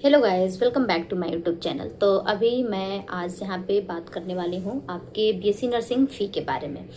Hello guys, welcome back to my YouTube channel. तो अभी मैं आज यहाँ पे बात करने वाली हूँ आपके बीएससी नर्सिंग फ़ी के बारे में।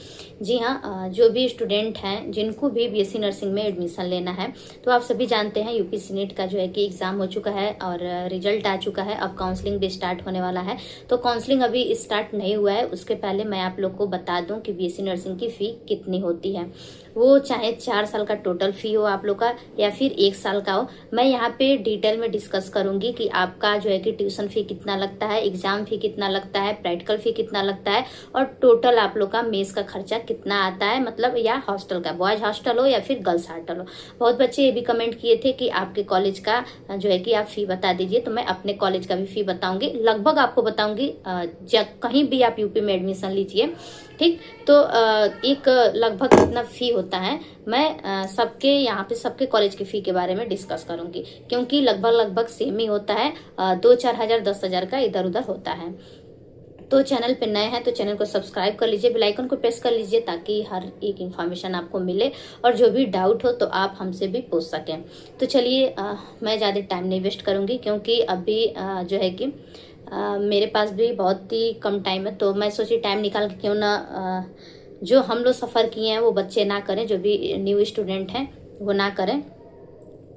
जी हाँ, जो भी स्टूडेंट हैं जिनको भी बीएससी नर्सिंग में एडमिशन लेना है, तो आप सभी जानते हैं यूपीएससी नीट का जो है कि एग्ज़ाम हो चुका है और रिजल्ट आ चुका है। अब काउंसलिंग भी स्टार्ट होने वाला है। तो काउंसलिंग अभी स्टार्ट नहीं हुआ है, उसके पहले मैं आप लोग को बता दूँ कि बीएससी नर्सिंग की फ़ी कितनी होती है। वो चाहे 4 साल का टोटल फ़ी हो आप लोग का या फिर 1 साल का हो, मैं यहाँ पे डिटेल में डिस्कस करूंगी कि आपका जो है कि ट्यूशन फ़ी कितना लगता है, एग्ज़ाम फ़ी कितना लगता है, प्रैक्टिकल फ़ी कितना लगता है और टोटल आप लोग का मेस का खर्चा कितना आता है, मतलब या हॉस्टल का, बॉयज़ हॉस्टल हो या फिर गर्ल्स हॉस्टल हो। बहुत बच्चे ये भी कमेंट किए थे कि आपके कॉलेज का जो है कि आप फ़ी बता दीजिए, तो मैं अपने कॉलेज का भी फ़ी बताऊंगी, लगभग आपको बताऊंगी। कहीं भी आप यूपी में एडमिशन लीजिए, ठीक, तो एक लगभग कितना फ़ी होता है, मैं सबके यहाँ पे सबके कॉलेज की फ़ी के बारे में डिस्कस करूंगी, क्योंकि लगभग सेम ही होता है। 2-4 हज़ार 10 हज़ार का इधर उधर होता है। तो चैनल पे नए हैं तो चैनल को सब्सक्राइब कर लीजिए, बेल आइकन को प्रेस कर लीजिए ताकि हर एक इन्फॉर्मेशन आपको मिले और जो भी डाउट हो तो आप हमसे भी पूछ सकें। तो चलिए, मैं ज़्यादा टाइम नहीं वेस्ट करूँगी, क्योंकि अभी जो है कि मेरे पास भी बहुत ही कम टाइम है। तो मैं सोची टाइम निकाल के क्यों ना जो हम लोग सफ़र किए हैं वो बच्चे ना करें, जो भी न्यू स्टूडेंट हैं वो ना करें।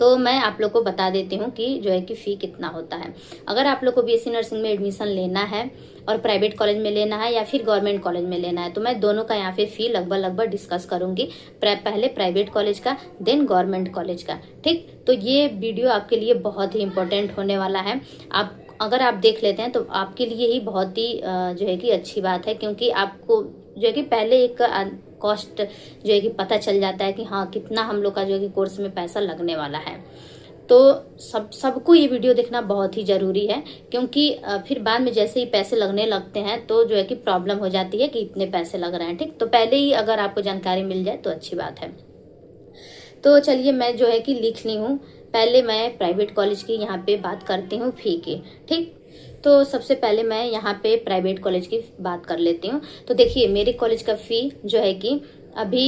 तो मैं आप लोग को बता देती हूँ कि जो है कि फ़ी कितना होता है। अगर आप लोग को बीएससी नर्सिंग में एडमिशन लेना है और प्राइवेट कॉलेज में लेना है या फिर गवर्नमेंट कॉलेज में लेना है, तो मैं दोनों का यहाँ पे फ़ी लगभग डिस्कस करूँगी। पहले प्राइवेट कॉलेज का, देन गवर्नमेंट कॉलेज का, ठीक। तो ये वीडियो आपके लिए बहुत ही इंपॉर्टेंट होने वाला है। आप अगर आप देख लेते हैं तो आपके लिए ही बहुत ही जो है कि अच्छी बात है, क्योंकि आपको जो है कि पहले एक कॉस्ट जो है कि पता चल जाता है कि हाँ कितना हम लोग का जो है कि कोर्स में पैसा लगने वाला है। तो सबको ये वीडियो देखना बहुत ही ज़रूरी है, क्योंकि फिर बाद में जैसे ही पैसे लगने लगते हैं तो जो है कि प्रॉब्लम हो जाती है कि इतने पैसे लग रहे हैं, ठीक। तो पहले ही अगर आपको जानकारी मिल जाए तो अच्छी बात है। तो चलिए, मैं जो है कि लिख ली हूँ। पहले मैं प्राइवेट कॉलेज की यहाँ पे बात करती हूँ फ़ी की, ठीक। तो सबसे पहले मैं यहाँ पे प्राइवेट कॉलेज की बात कर लेती हूँ। तो देखिए, मेरे कॉलेज का फ़ी जो है कि अभी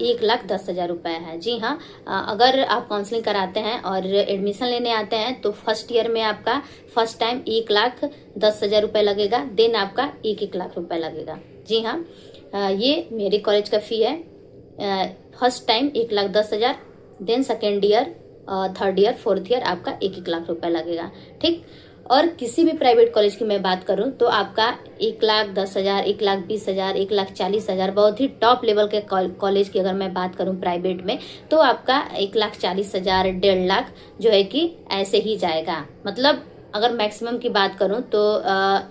1,10,000 रुपये है। जी हाँ, अगर आप काउंसलिंग कराते हैं और एडमिशन लेने आते हैं तो फर्स्ट ईयर में आपका फर्स्ट टाइम 1,10,000 रुपये लगेगा, देन आपका 1-1 लाख रुपये लगेगा। जी हाँ, ये मेरे कॉलेज का फ़ी है। First time 1,10,000, then second year, third year, fourth year आपका 1-1 लाख रुपए लगेगा, ठीक। और किसी भी प्राइवेट कॉलेज की मैं बात करूं तो आपका 1,10,000, 1,20,000, 1,40,000, बहुत ही टॉप लेवल के कॉलेज की अगर मैं बात करूं प्राइवेट में, तो आपका 1,40,000, 1,50,000 जो है कि ऐसे ही जाएगा। मतलब अगर मैक्सिमम की बात करूं तो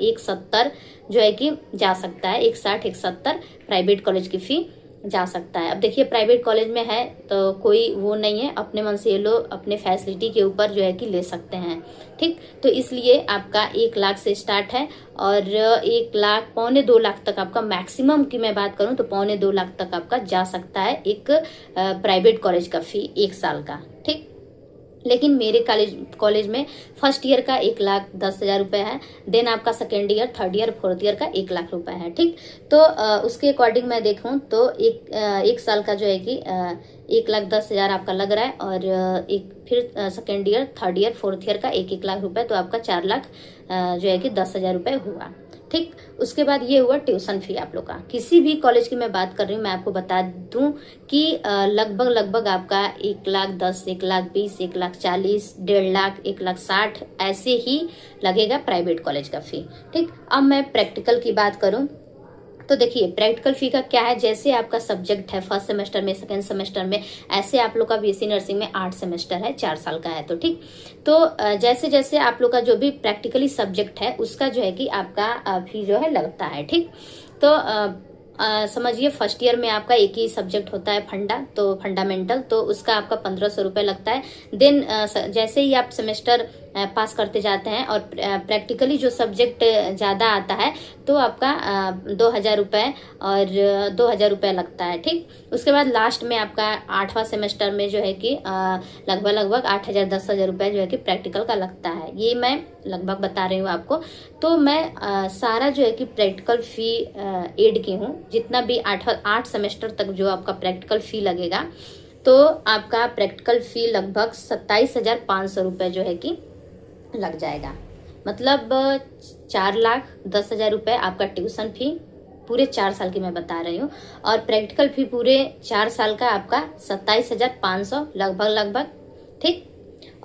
1,70 जो है कि जा सकता है, 1,60, 1,70 प्राइवेट कॉलेज की फ़ी जा सकता है। अब देखिए, प्राइवेट कॉलेज में है तो कोई वो नहीं है, अपने मन से ये लोग अपने फैसिलिटी के ऊपर जो है कि ले सकते हैं, ठीक। तो इसलिए आपका 1 लाख से स्टार्ट है और 1 लाख, 1.25 लाख तक आपका मैक्सिमम की मैं बात करूं तो 1.25 लाख तक आपका जा सकता है एक प्राइवेट कॉलेज का फ़ी 1 साल का, ठीक। लेकिन मेरे कॉलेज में फर्स्ट ईयर का 1,10,000 रुपये है, देन आपका second year, third year, fourth year का 1 लाख रुपए है, ठीक। तो उसके अकॉर्डिंग मैं देखूं तो एक साल का जो है कि 1,10,000 आपका लग रहा है और एक फिर second year, third year, fourth year का 1-1 लाख रुपए, तो आपका 4 लाख जो है कि 10,000 रुपये हुआ, ठीक। उसके बाद ये हुआ ट्यूशन फ़ी आप लोग का। किसी भी कॉलेज की मैं बात कर रही हूँ, मैं आपको बता दूं कि लगभग आपका 1,10,000, 1,20,000, 1,40,000, 1,50,000, 1,60,000 ऐसे ही लगेगा प्राइवेट कॉलेज का फ़ी, ठीक। अब मैं प्रैक्टिकल की बात करूं तो देखिए, प्रैक्टिकल फ़ी का क्या है, जैसे आपका सब्जेक्ट है फर्स्ट सेमेस्टर में, सेकेंड सेमेस्टर में, ऐसे आप लोग का बीएससी नर्सिंग में 8 सेमेस्टर है, 4 साल का है, तो ठीक। तो जैसे जैसे आप लोग का जो भी प्रैक्टिकली सब्जेक्ट है उसका जो है कि आपका फ़ी जो है लगता है, ठीक। तो समझिए, फर्स्ट ईयर में आपका एक ही सब्जेक्ट होता है तो फंडामेंटल, तो उसका आपका 1,500 रुपये लगता है। देन जैसे ही आप सेमेस्टर पास करते जाते हैं और प्रैक्टिकली जो सब्जेक्ट ज़्यादा आता है तो आपका 2,000 रुपये और 2,000 रुपये लगता है, ठीक। उसके बाद लास्ट में आपका 8वां सेमेस्टर में जो है कि लगभग 8,000, 10,000 रुपये जो है कि प्रैक्टिकल का लगता है। ये मैं लगभग बता रही हूँ आपको। तो मैं सारा जो है कि प्रैक्टिकल फ़ी एड की हूँ, जितना भी 8 सेमेस्टर तक जो आपका प्रैक्टिकल फ़ी लगेगा, तो आपका प्रैक्टिकल फ़ी लगभग 27,500 रुपये जो है कि लग जाएगा। मतलब 4,10,000 रुपये आपका ट्यूशन फी पूरे 4 साल की मैं बता रही हूँ, और प्रैक्टिकल फी पूरे 4 साल का आपका 27,500 लगभग, ठीक।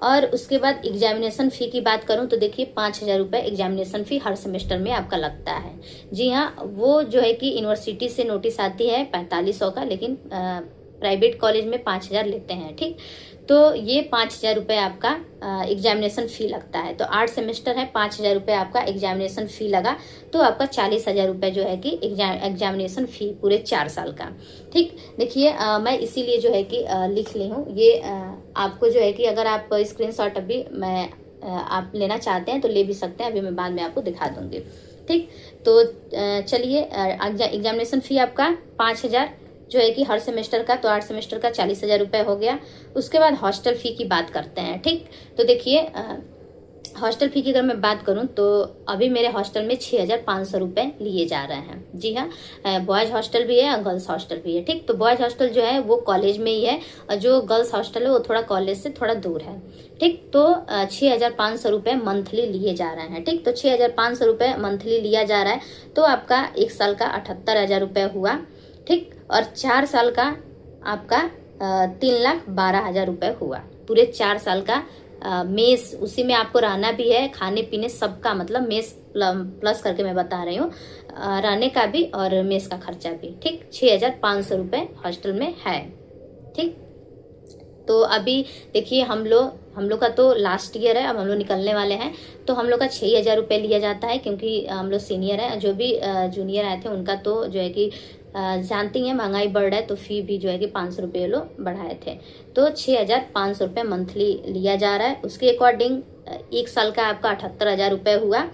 और उसके बाद एग्जामिनेशन फ़ी की बात करूं तो देखिए 5,000 रुपये एग्जामिनेशन फ़ी हर सेमेस्टर में आपका लगता है। जी हाँ, वो जो है कि यूनिवर्सिटी से नोटिस आती है 4500 का, लेकिन प्राइवेट कॉलेज में 5,000 लेते हैं, ठीक। तो ये 5,000 रुपये आपका एग्जामिनेशन फ़ी लगता है। तो 8 सेमेस्टर है, 5,000 रुपये आपका एग्जामिनेशन फ़ी लगा, तो आपका 40,000 रुपये जो है कि एग्जामिनेशन फ़ी पूरे 4 साल का, ठीक। देखिए मैं इसीलिए जो है कि लिख ली हूँ ये। आपको जो है कि अगर आप स्क्रीनशॉट अभी मैं आप लेना चाहते हैं तो ले भी सकते हैं, अभी मैं बाद में आपको दिखा दूंगी, ठीक। तो चलिए, एग्जामिनेशन फ़ी आपका 5,000 जो है कि हर सेमेस्टर का, तो 8 सेमेस्टर का 40,000 रुपये हो गया। उसके बाद हॉस्टल फ़ी की बात करते हैं, ठीक। तो देखिए हॉस्टल फ़ी की अगर मैं बात करूं तो अभी मेरे हॉस्टल में 6,500 रुपये लिए जा रहे हैं। जी हाँ, बॉयज़ हॉस्टल भी है और गर्ल्स हॉस्टल भी है, ठीक। तो बॉयज़ हॉस्टल जो है वो कॉलेज में ही है, और जो गर्ल्स हॉस्टल है वो थोड़ा कॉलेज से थोड़ा दूर है, ठीक। तो 6,500 रुपये मंथली लिए जा रहे हैं, ठीक। तो 6,500 रुपये मंथली लिया जा रहा है, तो आपका 1 साल का 78,000 रुपये हुआ, ठीक। और 4 साल का आपका 3,12,000 रुपये हुआ। पूरे 4 साल का मेस, उसी में आपको रहना भी है, खाने पीने सबका, मतलब मेस प्लस करके मैं बता रही हूँ, रहने का भी और मेस का खर्चा भी, ठीक। 6,500 रुपये हॉस्टल में है, ठीक। तो अभी देखिए हम लोग का तो लास्ट ईयर है, अब हम लोग निकलने वाले हैं, तो हम लोग का 6,000 रुपये लिया जाता है, क्योंकि हम लोग सीनियर हैं। जो भी जूनियर आए थे उनका तो जो है कि जानती हैं महंगाई बढ़ रहा है, तो फ़ी भी जो है कि 500 रुपये लोग बढ़ाए थे। तो 6,500 रुपये मंथली लिया जा रहा है। उसके अकॉर्डिंग 1 साल का आपका 78,000 रुपये हुआ,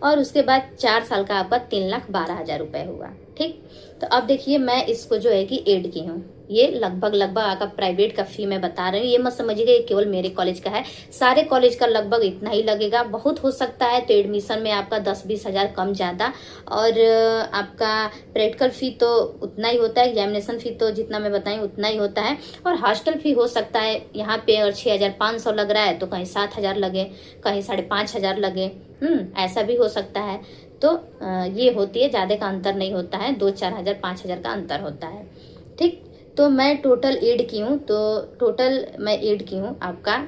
और उसके बाद 4 साल का आपका 3,12,000 रुपये हुआ, ठीक। तो अब देखिए मैं इसको जो है कि ऐड की हूँ, ये लगभग आपका प्राइवेट का फ़ी मैं बता रही हूँ। ये मत समझिएगा ये केवल मेरे कॉलेज का है, सारे कॉलेज का लगभग इतना ही लगेगा। बहुत हो सकता है तो एडमिशन में आपका 10-20 हज़ार कम ज़्यादा, और आपका प्रैक्टिकल फ़ी तो उतना ही होता है, एग्जामिनेशन फ़ी तो जितना मैं बताई उतना ही होता है, और हॉस्टल फ़ी हो सकता है यहाँ पे अगर 6,500 लग रहा है तो कहीं 7,000 लगे, कहीं 5,500 लगे, ऐसा भी हो सकता है। तो ये होती है, ज़्यादा का अंतर नहीं होता है, 2-4 हज़ार 5,000 का अंतर होता है, ठीक। तो मैं टोटल ऐड की हूँ, तो टोटल मैं ऐड की हूँ आपका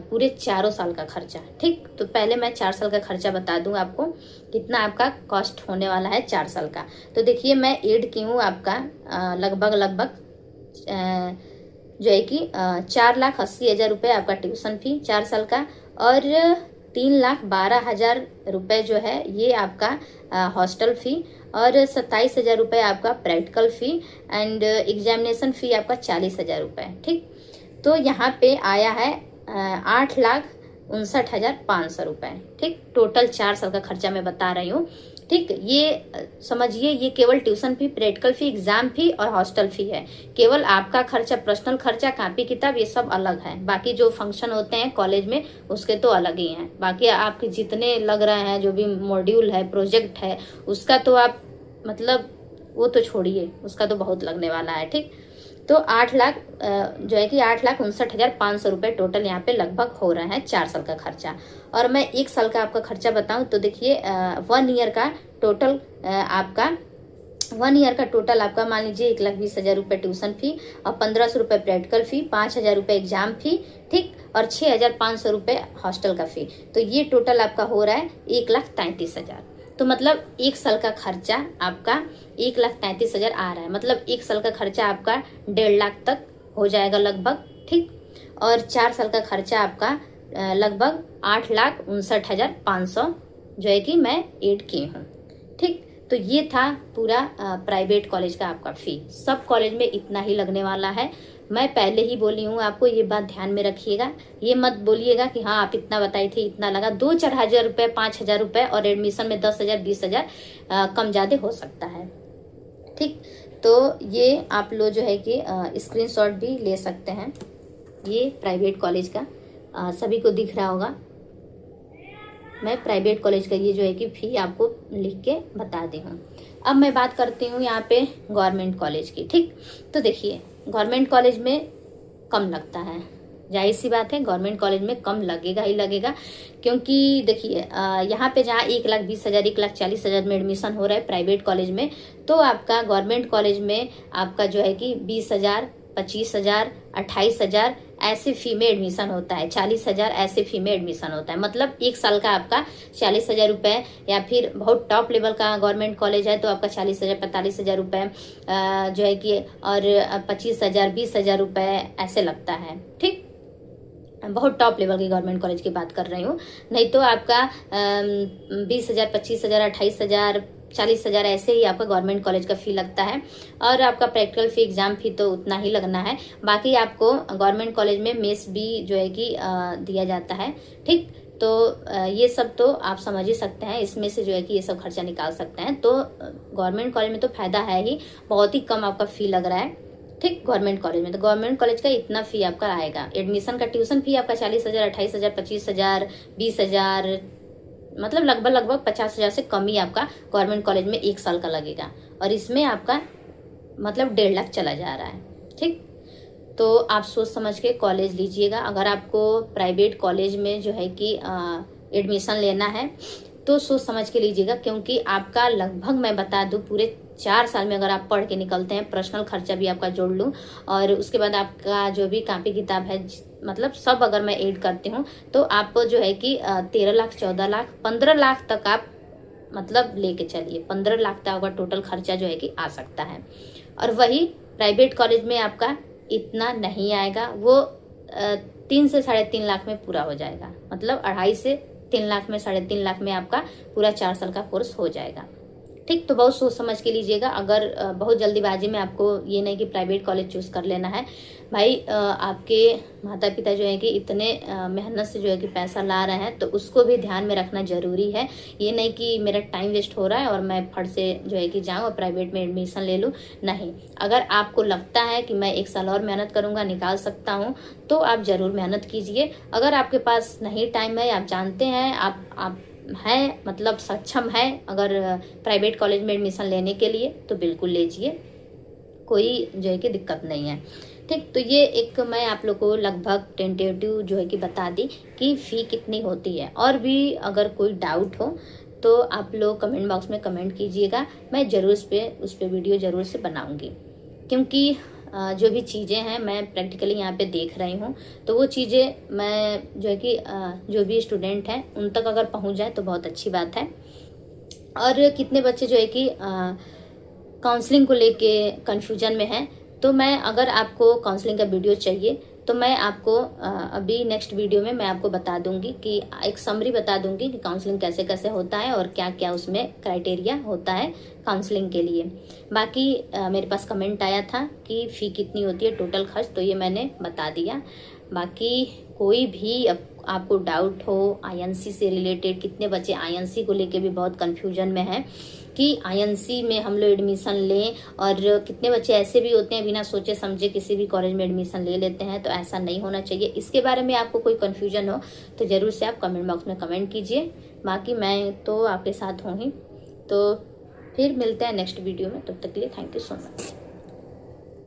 पूरे 4 साल का खर्चा, ठीक। तो पहले मैं 4 साल का खर्चा बता दूँ आपको कितना आपका कॉस्ट होने वाला है 4 साल का। तो देखिए मैं ऐड की हूँ आपका लगभग जो है कि 4,80,000 रुपये आपका ट्यूशन फी 4 साल का, और 3,12,000 रुपये जो है ये आपका हॉस्टल फ़ी, और 27,000 रुपये आपका प्रैक्टिकल फ़ी, एंड एग्जामिनेशन फ़ी आपका 40,000 रुपये, ठीक। तो यहाँ पे आया है 8,59,500 रुपये, ठीक। टोटल 4 साल का खर्चा मैं बता रही हूँ, ठीक। ये समझिए ये केवल ट्यूशन फी, प्रैक्टिकल फी, एग्जाम फी और हॉस्टल फी है। केवल आपका खर्चा, पर्सनल खर्चा, कापी किताब, ये सब अलग है। बाकी जो फंक्शन होते हैं कॉलेज में उसके तो अलग ही हैं। बाकी आपके जितने लग रहे हैं, जो भी मॉड्यूल है, प्रोजेक्ट है, उसका तो आप मतलब वो तो छोड़िए, उसका तो बहुत लगने वाला है, ठीक। तो 8 लाख जो है कि 8,59,500 रुपये टोटल यहाँ पे लगभग हो रहा है 4 साल का खर्चा। और मैं 1 साल का आपका खर्चा बताऊं तो देखिए 1 ईयर का टोटल आपका 1 ईयर का टोटल आपका मान लीजिए 1,20,000 रुपये ट्यूशन फी, और 1,500 रुपये प्रैक्टिकल फी, 5,000 रुपये एग्जाम फी, ठीक, और 6,500 रुपये हॉस्टल का फी। तो ये टोटल आपका हो रहा है 1,33,000। तो मतलब 1 साल का खर्चा आपका 1,33,000 आ रहा है। मतलब 1 साल का खर्चा आपका 1.5 लाख तक हो जाएगा लगभग, ठीक। और 4 साल का खर्चा आपका लगभग 8,59,500 जो है कि मैं ऐड की हूँ, ठीक। तो ये था पूरा प्राइवेट कॉलेज का आपका फ़ी। सब कॉलेज में इतना ही लगने वाला है। मैं पहले ही बोली हूँ आपको, ये बात ध्यान में रखिएगा। ये मत बोलिएगा कि हाँ आप इतना बताई थी, इतना लगा। 2-4 हज़ार रुपये, 5,000 रुपये, और एडमिशन में 10,000 20,000 कम ज़्यादा हो सकता है, ठीक। तो ये आप लोग जो है कि स्क्रीनशॉट भी ले सकते हैं। ये प्राइवेट कॉलेज का सभी को दिख रहा होगा। मैं प्राइवेट कॉलेज का ये जो है कि फ़ी आपको लिख के बता दी हूँ। अब मैं बात करती हूँ यहाँ पे गवर्नमेंट कॉलेज की, ठीक। तो देखिए गवर्नमेंट कॉलेज में कम लगता है, जाहिर सी बात है गवर्नमेंट कॉलेज में कम लगेगा ही लगेगा, क्योंकि देखिए यहाँ पे जहाँ 1,20,000 1,40,000 में एडमिशन हो रहा है प्राइवेट कॉलेज में, तो आपका गवर्नमेंट कॉलेज में आपका जो है कि 20,000, 25,000, 28,000 ऐसे फी में एडमिशन होता है, 40,000 ऐसे फी में एडमिशन होता है। मतलब एक साल का आपका 40,000 रुपये, या फिर बहुत टॉप लेवल का गवर्नमेंट कॉलेज है तो आपका 40,000 45,000 रुपये जो है कि, और 25,000 20,000 रुपये ऐसे लगता है। ठीक, बहुत टॉप लेवल की गवर्नमेंट कॉलेज की बात कर रही हूँ। नहीं तो आपका 20,000 25,000 28,000 40,000 ऐसे ही आपका गवर्नमेंट कॉलेज का फ़ी लगता है। और आपका प्रैक्टिकल फ़ी, एग्ज़ाम फ़ी तो उतना ही लगना है। बाकी आपको गवर्नमेंट कॉलेज में मेस भी जो है कि दिया जाता है। ठीक, तो ये सब तो आप समझ ही सकते हैं, इसमें से जो है कि ये सब खर्चा निकाल सकते हैं। तो गवर्नमेंट कॉलेज में तो फ़ायदा है ही, बहुत ही कम आपका फ़ी लग रहा है। ठीक, गवर्नमेंट कॉलेज में तो गवर्नमेंट कॉलेज का इतना फ़ी आपका आएगा। एडमिशन का ट्यूशन फ़ी आपका 40,000 28,000 25,000 20,000, मतलब लगभग 50,000 से कम ही आपका गवर्नमेंट कॉलेज में एक साल का लगेगा, और इसमें आपका मतलब 1.5 लाख चला जा रहा है। ठीक, तो आप सोच समझ के कॉलेज लीजिएगा। अगर आपको प्राइवेट कॉलेज में जो है कि एडमिशन लेना है तो सोच समझ के लीजिएगा, क्योंकि आपका लगभग मैं बता दूं पूरे 4 साल में अगर आप पढ़ के निकलते हैं, पर्सनल खर्चा भी आपका जोड़ लूँ और उसके बाद आपका जो भी कापी किताब है, मतलब सब अगर मैं ऐड करती हूँ तो आप जो है कि 13 लाख 14 लाख 15 लाख तक आप मतलब लेके चलिए, 15 लाख तक आपका टोटल खर्चा जो है कि आ सकता है। और वही प्राइवेट कॉलेज में आपका इतना नहीं आएगा, वो 3 से 3.5 लाख में पूरा हो जाएगा। मतलब 2.5 से 3 लाख में, 3.5 लाख में आपका पूरा 4 साल का कोर्स हो जाएगा। ठीक, तो बहुत सोच समझ के लीजिएगा। अगर बहुत जल्दीबाजी में आपको ये नहीं कि प्राइवेट कॉलेज चूज़ कर लेना है भाई, आपके माता पिता जो है कि इतने मेहनत से जो है कि पैसा ला रहे हैं, तो उसको भी ध्यान में रखना ज़रूरी है। ये नहीं कि मेरा टाइम वेस्ट हो रहा है और मैं फट से जो है कि जाऊँ और प्राइवेट में एडमिशन ले लूँ। नहीं, अगर आपको लगता है कि मैं 1 साल और मेहनत करूँगा, निकाल सकता हूँ, तो आप ज़रूर मेहनत कीजिए। अगर आपके पास नहीं टाइम है, आप जानते हैं आप हैं मतलब सक्षम है अगर प्राइवेट कॉलेज में एडमिशन लेने के लिए, तो बिल्कुल लीजिए, कोई जो है कि दिक्कत नहीं है। ठीक, तो ये एक मैं आप लोग को लगभग टेंटेटिव जो है कि बता दी कि फ़ी कितनी होती है। और भी अगर कोई डाउट हो तो आप लोग कमेंट बॉक्स में कमेंट कीजिएगा, मैं ज़रूर उस पर वीडियो ज़रूर से बनाऊँगी, क्योंकि जो भी चीज़ें हैं मैं प्रैक्टिकली यहाँ पे देख रही हूँ, तो वो चीज़ें मैं जो है कि जो भी स्टूडेंट हैं उन तक अगर पहुँच जाए तो बहुत अच्छी बात है। और कितने बच्चे जो है कि काउंसलिंग को लेके कन्फ्यूजन में हैं, तो मैं अगर आपको काउंसलिंग का वीडियो चाहिए तो मैं आपको अभी नेक्स्ट वीडियो में मैं आपको बता दूंगी कि एक समरी बता दूंगी कि काउंसलिंग कैसे कैसे होता है और क्या क्या उसमें क्राइटेरिया होता है काउंसलिंग के लिए। बाकी मेरे पास कमेंट आया था कि फ़ी कितनी होती है टोटल खर्च, तो ये मैंने बता दिया। बाकी कोई भी आपको डाउट हो आईएनसी से रिलेटेड, कितने बच्चे आईएनसी को लेके भी बहुत कन्फ्यूजन में हैं कि आईएनसी में हम लोग एडमिशन लें, और कितने बच्चे ऐसे भी होते हैं बिना सोचे समझे किसी भी कॉलेज में एडमिशन ले लेते हैं, तो ऐसा नहीं होना चाहिए। इसके बारे में आपको कोई कन्फ्यूजन हो तो ज़रूर से आप कमेंट बॉक्स में कमेंट कीजिए। बाकी मैं तो आपके साथ हूँ ही, तो फिर मिलते हैं नेक्स्ट वीडियो में, तब तक के लिए थैंक यू सो मच।